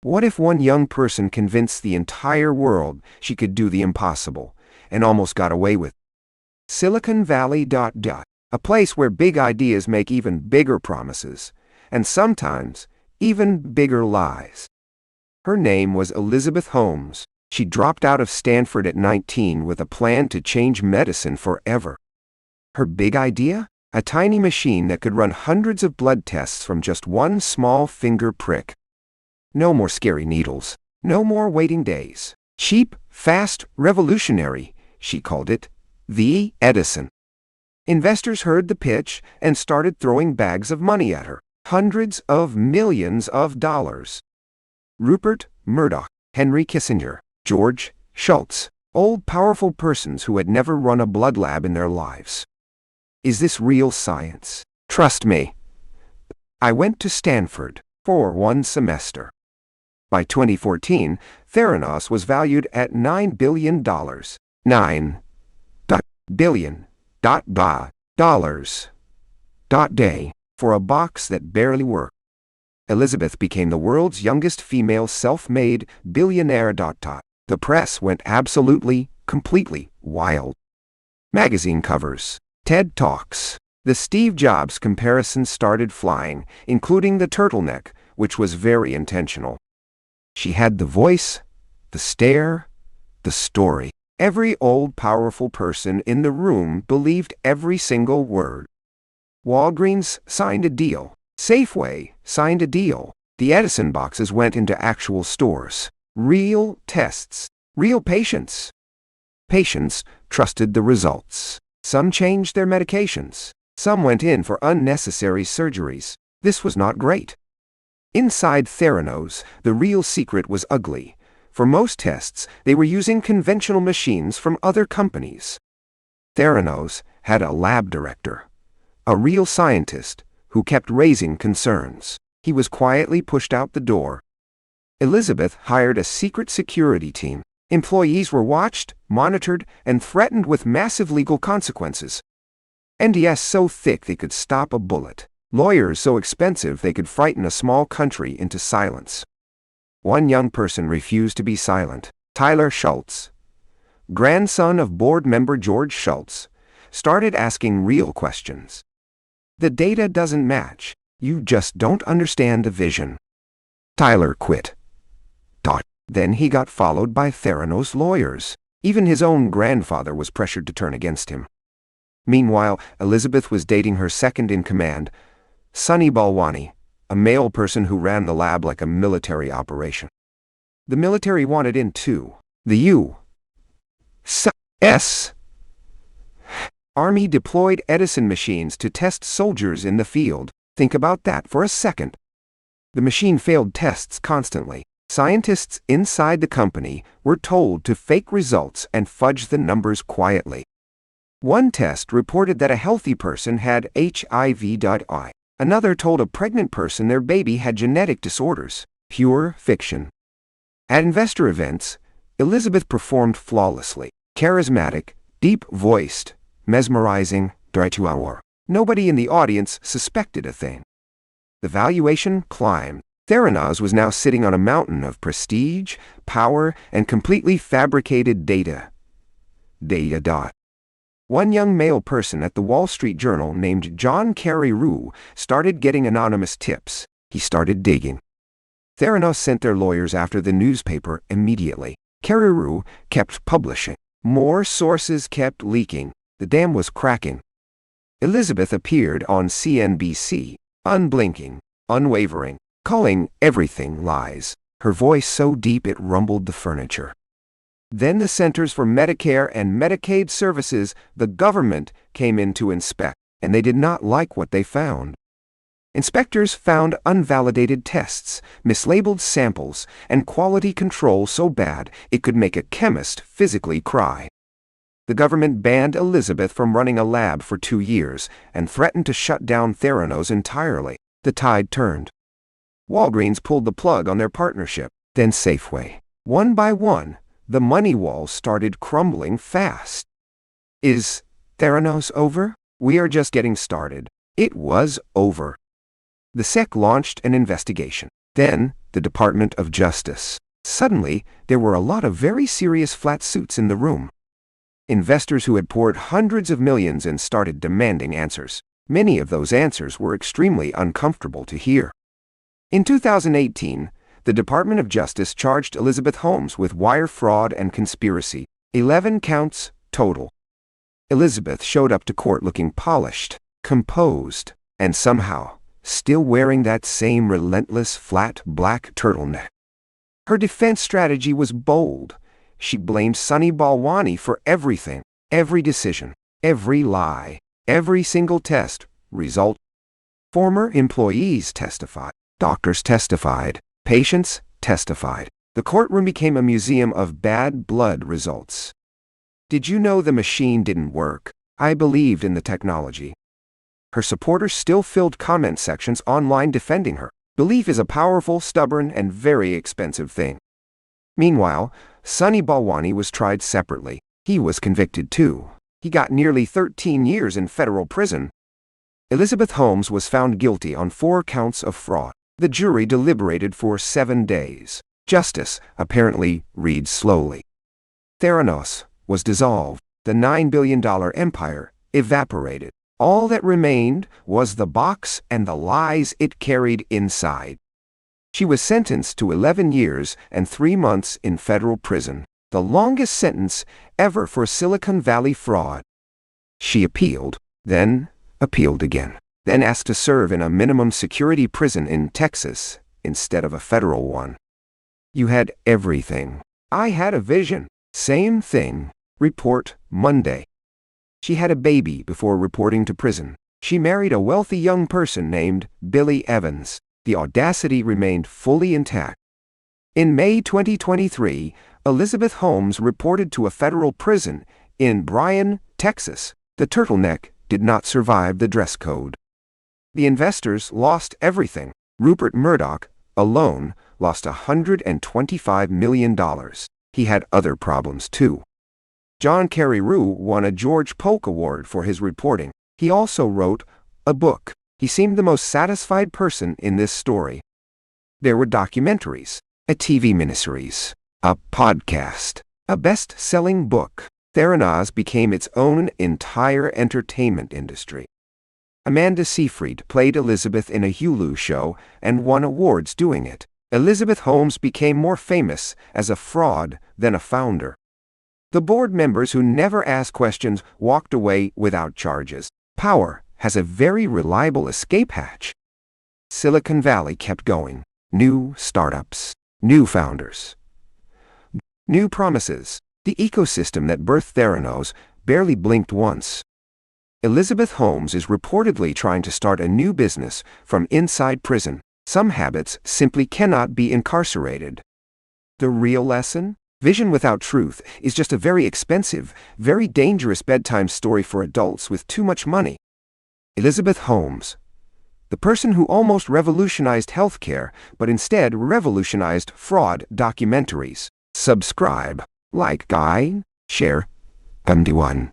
What if one young person convinced the entire world she could do the impossible, and almost got away with it? Silicon Valley. A place where big ideas make even bigger promises, and sometimes even bigger lies. Her name was Elizabeth Holmes. She dropped out of Stanford at 19 with a plan to change medicine forever. Her big idea? A tiny machine that could run hundreds of blood tests from just one small finger prick. No more scary needles. No more waiting days. Cheap, fast, revolutionary, she called it. The Edison. Investors heard the pitch and started throwing bags of money at her. Hundreds of millions of dollars. Rupert Murdoch, Henry Kissinger, George Shultz, old powerful persons who had never run a blood lab in their lives. Is this real science? Trust me. I went to Stanford for one semester. By 2014, Theranos was valued at $9 billion. $9 billion dollars day for a box that barely worked. Elizabeth became the world's youngest female self-made billionaire. The press went absolutely, completely wild. Magazine covers, TED Talks. The Steve Jobs comparison started flying, including the turtleneck, which was very intentional. She had the voice, the stare, the story. Every old, powerful person in the room believed every single word. Walgreens signed a deal. Safeway signed a deal. The Edison boxes went into actual stores. Real tests. Real patients. Patients trusted the results. Some changed their medications. Some went in for unnecessary surgeries. This was not great. Inside Theranos, the real secret was ugly. For most tests, they were using conventional machines from other companies. Theranos had a lab director, a real scientist, who kept raising concerns. He was quietly pushed out the door. Elizabeth hired a secret security team. Employees were watched, monitored, and threatened with massive legal consequences. NDS so thick they could stop a bullet. Lawyers so expensive they could frighten a small country into silence. One young person refused to be silent. Tyler Shultz, grandson of board member George Shultz, started asking real questions. The data doesn't match. You just don't understand the vision. Tyler quit. Then he got followed by Theranos lawyers. Even his own grandfather was pressured to turn against him. Meanwhile, Elizabeth was dating her second-in-command, Sunny Balwani, a male person who ran the lab like a military operation. The military wanted in too. The U.S. Army deployed Edison machines to test soldiers in the field. Think about that for a second. The machine failed tests constantly. Scientists inside the company were told to fake results and fudge the numbers quietly. One test reported that a healthy person had HIV. Another told a pregnant person their baby had genetic disorders. Pure fiction. At investor events, Elizabeth performed flawlessly. Charismatic, deep-voiced, mesmerizing, nobody in the audience suspected a thing. The valuation climbed. Theranos was now sitting on a mountain of prestige, power, and completely fabricated data. One young male person at the Wall Street Journal named John Carreyrou started getting anonymous tips. He started digging. Theranos sent their lawyers after the newspaper immediately. Carreyrou kept publishing. More sources kept leaking. The dam was cracking. Elizabeth appeared on CNBC, unblinking, unwavering, calling everything lies. Her voice so deep it rumbled the furniture. Then the Centers for Medicare and Medicaid Services, the government, came in to inspect, and they did not like what they found. Inspectors found unvalidated tests, mislabeled samples, and quality control so bad it could make a chemist physically cry. The government banned Elizabeth from running a lab for 2 years and threatened to shut down Theranos entirely. The tide turned. Walgreens pulled the plug on their partnership, then Safeway. One by one, the money walls started crumbling fast. Is Theranos over? We are just getting started. It was over. The SEC launched an investigation. Then, the Department of Justice. Suddenly, there were a lot of very serious flat suits in the room. Investors who had poured hundreds of millions and started demanding answers. Many of those answers were extremely uncomfortable to hear. In 2018, the Department of Justice charged Elizabeth Holmes with wire fraud and conspiracy, 11 counts total. Elizabeth showed up to court looking polished, composed, and somehow still wearing that same relentless flat black turtleneck. Her defense strategy was bold. She blamed Sunny Balwani for everything, every decision, every lie, every single test. Result: former employees testified, doctors testified, patients testified. The courtroom became a museum of bad blood results. Did you know the machine didn't work? I believed in the technology. Her supporters still filled comment sections online defending her. Belief is a powerful, stubborn, and very expensive thing. Meanwhile, Sunny Balwani was tried separately. He was convicted too. He got nearly 13 years in federal prison. Elizabeth Holmes was found guilty on 4 counts of fraud. The jury deliberated for 7 days. Justice apparently reads slowly. Theranos was dissolved. The $9 billion empire evaporated. All that remained was the box and the lies it carried inside. She was sentenced to 11 years and 3 months in federal prison, the longest sentence ever for Silicon Valley fraud. She appealed, then appealed again, then asked to serve in a minimum security prison in Texas instead of a federal one. You had everything. I had a vision. Same thing. Report Monday. She had a baby before reporting to prison. She married a wealthy young person named Billy Evans. The audacity remained fully intact. In May 2023, Elizabeth Holmes reported to a federal prison in Bryan, Texas. The turtleneck did not survive the dress code. The investors lost everything. Rupert Murdoch, alone, lost $125 million. He had other problems too. John Carreyrou won a George Polk Award for his reporting. He also wrote a book. He seemed the most satisfied person in this story. There were documentaries, a TV miniseries, a podcast, a best-selling book. Theranos became its own entire entertainment industry. Amanda Seyfried played Elizabeth in a Hulu show and won awards doing it. Elizabeth Holmes became more famous as a fraud than a founder. The board members who never asked questions walked away without charges. Power has a very reliable escape hatch. Silicon Valley kept going. New startups, new founders, new promises. The ecosystem that birthed Theranos barely blinked once. Elizabeth Holmes is reportedly trying to start a new business from inside prison. Some habits simply cannot be incarcerated. The real lesson? Vision without truth is just a very expensive, very dangerous bedtime story for adults with too much money. Elizabeth Holmes, the person who almost revolutionized healthcare, but instead revolutionized fraud documentaries. Subscribe, like, guide, share, MD1.